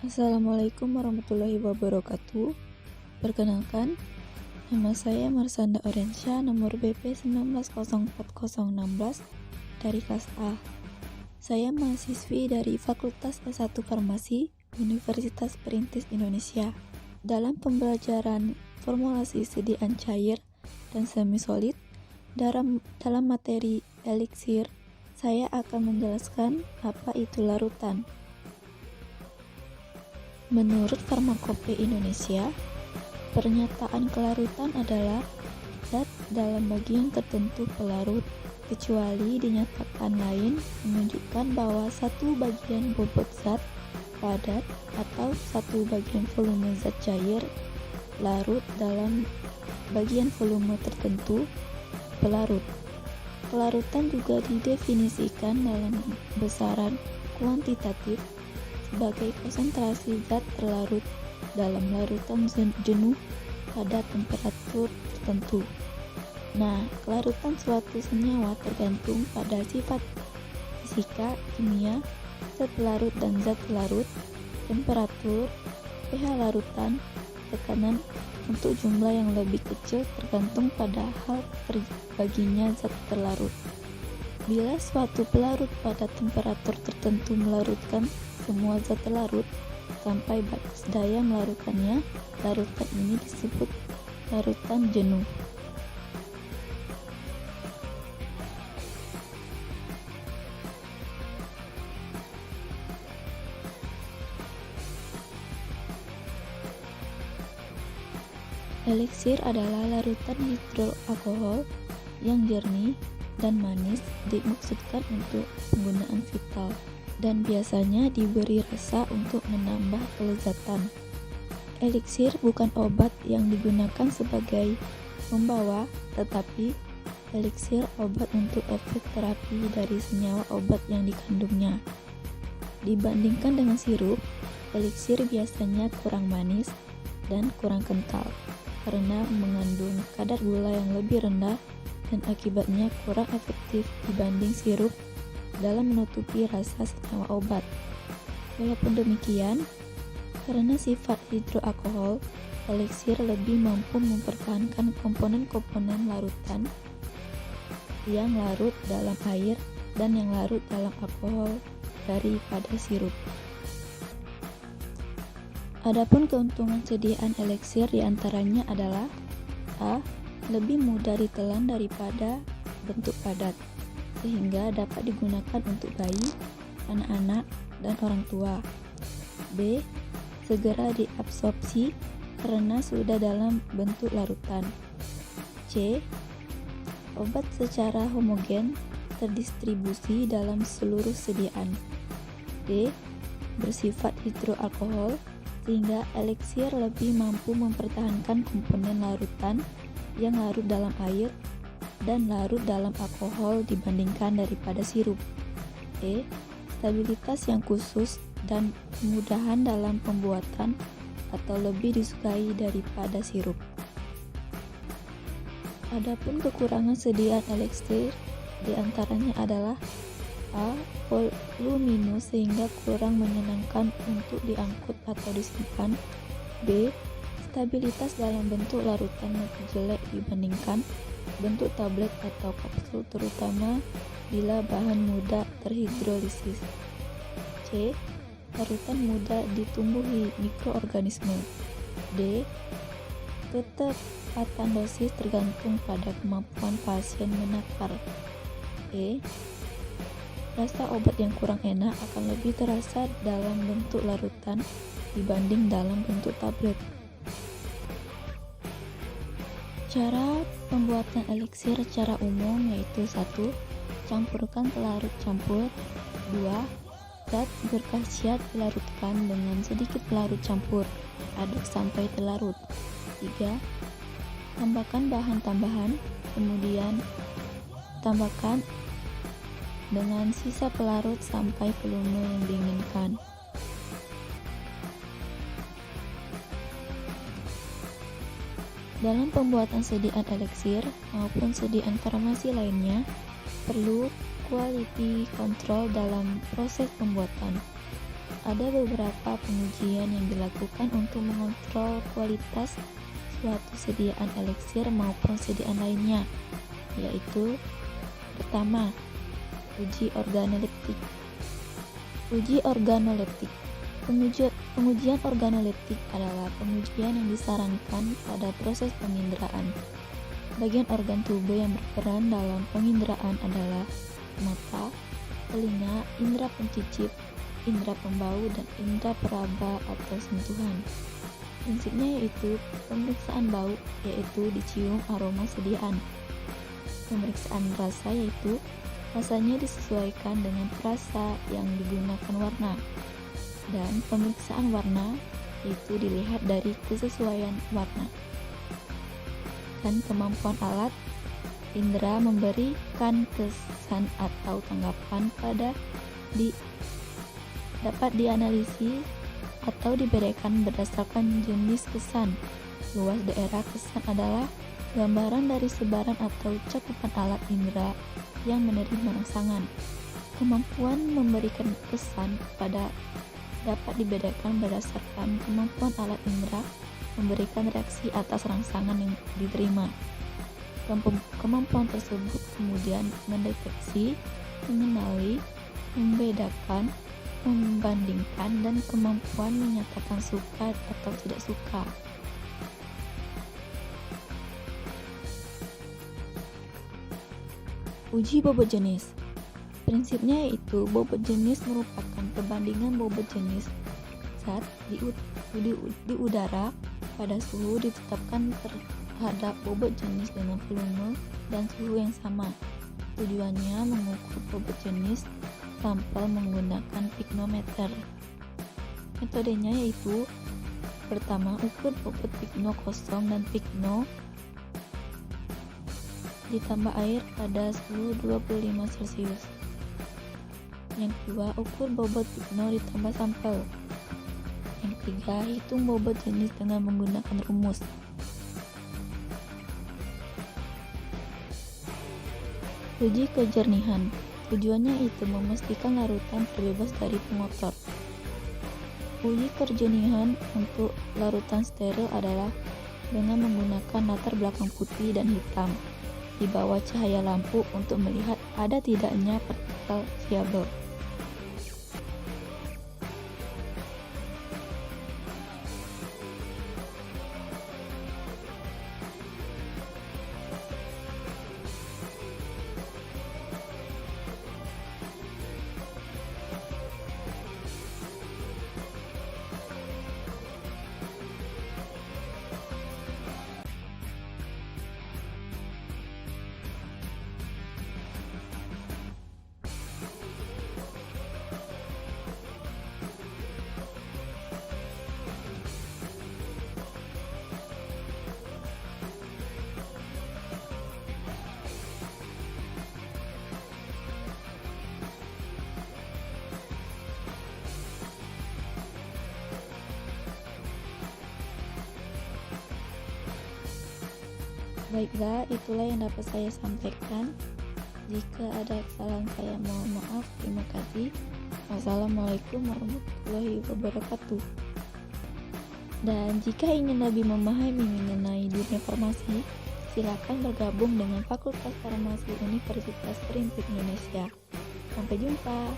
Assalamualaikum warahmatullahi wabarakatuh. Perkenalkan, nama saya Marsanda Orensya, nomor BP 19040016 dari kelas A. Saya mahasiswi dari Fakultas S1 Farmasi, Universitas Perintis Indonesia. Dalam pembelajaran formulasi sediaan cair dan semi-solid dalam materi eliksir, saya akan menjelaskan apa itu larutan. Menurut Farmakope Indonesia, pernyataan kelarutan adalah zat dalam bagian tertentu pelarut, kecuali dinyatakan lain menunjukkan bahwa satu bagian bobot zat padat atau satu bagian volume zat cair larut dalam bagian volume tertentu pelarut. Kelarutan juga didefinisikan dalam besaran kuantitatif sebagai konsentrasi zat terlarut dalam larutan jenuh pada temperatur tertentu. Nah, kelarutan suatu senyawa tergantung pada sifat fisika, kimia, zat pelarut dan zat pelarut, temperatur, pH larutan, tekanan. Untuk jumlah yang lebih kecil tergantung pada hal terbaginya zat terlarut. Bila suatu pelarut pada temperatur tertentu melarutkan semua zat terlarut sampai batas daya melarutkannya, larutan ini disebut larutan jenuh. Eliksir adalah larutan hidroalkohol yang jernih dan manis, dimaksudkan untuk penggunaan vital dan biasanya diberi rasa untuk menambah kelezatan. Eliksir bukan obat yang digunakan sebagai pembawa, tetapi eliksir obat untuk efek terapi dari senyawa obat yang dikandungnya. Dibandingkan dengan sirup, eliksir biasanya kurang manis dan kurang kental karena mengandung kadar gula yang lebih rendah dan akibatnya kurang efektif dibanding sirup dalam menutupi rasa senyawa obat. Walaupun demikian, karena sifat hidroalkohol, eliksir lebih mampu mempertahankan komponen-komponen larutan yang larut dalam air dan yang larut dalam alkohol daripada sirup. Adapun keuntungan sediaan eliksir diantaranya adalah A. Lebih mudah ditelan daripada bentuk padat, sehingga dapat digunakan untuk bayi, anak-anak, dan orang tua. B. Segera diabsorpsi karena sudah dalam bentuk larutan. C. Obat secara homogen terdistribusi dalam seluruh sediaan. D. Bersifat hidroalkohol sehingga eliksir lebih mampu mempertahankan komponen larutan yang larut dalam air dan larut dalam alkohol dibandingkan daripada sirup. E. Stabilitas yang khusus dan kemudahan dalam pembuatan atau lebih disukai daripada sirup. Adapun kekurangan sediaan eliksir diantaranya adalah A. Voluminus sehingga kurang menyenangkan untuk diangkut atau disimpan. B. Stabilitas dalam bentuk larutan lebih jelek dibandingkan bentuk tablet atau kapsul, terutama bila bahan mudah terhidrolisis. C. Larutan mudah ditumbuhi mikroorganisme. D. Ketepatan dosis tergantung pada kemampuan pasien menakar. E. Rasa obat yang kurang enak akan lebih terasa dalam bentuk larutan dibanding dalam bentuk tablet. Cara pembuatan eliksir secara umum yaitu 1. Campurkan pelarut campur. 2. Zat berkhasiat dilarutkan dengan sedikit pelarut campur. Aduk sampai terlarut. 3. Tambahkan bahan tambahan, kemudian tambahkan dengan sisa pelarut sampai volume yang diinginkan. Dalam pembuatan sediaan eliksir maupun sediaan farmasi lainnya, perlu quality control dalam proses pembuatan. ada beberapa pengujian yang dilakukan untuk mengontrol kualitas suatu sediaan eliksir maupun sediaan lainnya, yaitu pertama, uji organoleptik. Uji organoleptik. Pengujian organoleptik adalah pengujian yang disarankan pada proses penginderaan. Bagian organ tubuh yang berperan dalam penginderaan adalah mata, telinga, indera pencicip, indera pembau, dan indera peraba atau sentuhan. Prinsipnya yaitu pemeriksaan bau, yaitu dicium aroma sediaan. Pemeriksaan rasa yaitu rasanya disesuaikan dengan rasa yang digunakan warna. Dan pemeriksaan warna yaitu dilihat dari kesesuaian warna. Dan kemampuan alat indera memberikan kesan atau tanggapan pada dapat dianalisis atau dibedakan berdasarkan jenis kesan. Luas daerah kesan adalah gambaran dari sebaran atau cakupan alat indera yang menerima rangsangan. Kemampuan memberikan kesan pada dapat dibedakan berdasarkan kemampuan alat indera memberikan reaksi atas rangsangan yang diterima. Kemampuan tersebut kemudian mendeteksi, mengenali, membedakan, membandingkan, dan kemampuan menyatakan suka atau tidak suka. Uji bobot jenis. Prinsipnya yaitu bobot jenis merupakan perbandingan bobot jenis zat di udara pada suhu ditetapkan terhadap bobot jenis dengan volume dan suhu yang sama. Tujuannya mengukur bobot jenis sampel menggunakan pignometer. Metodenya yaitu pertama, ukur bobot pigno kosong dan pigno ditambah air pada suhu 25 Celcius. Yang kedua, ukur bobot pigno ditambah sampel. Yang ketiga, hitung bobot jenis dengan menggunakan rumus. Uji kejernihan. Tujuannya itu memastikan larutan terbebas dari pengotor. Uji kejernihan untuk larutan steril adalah dengan menggunakan latar belakang putih dan hitam di bawah cahaya lampu untuk melihat ada tidaknya partikel variabel. Baiklah, itulah yang dapat saya sampaikan. Jika ada kesalahan saya mohon maaf. Terima kasih. Wassalamualaikum warahmatullahi wabarakatuh. Dan jika ingin lebih memahami mengenai dunia farmasi, silakan bergabung dengan Fakultas Farmasi Universitas Perintis Indonesia. Sampai jumpa.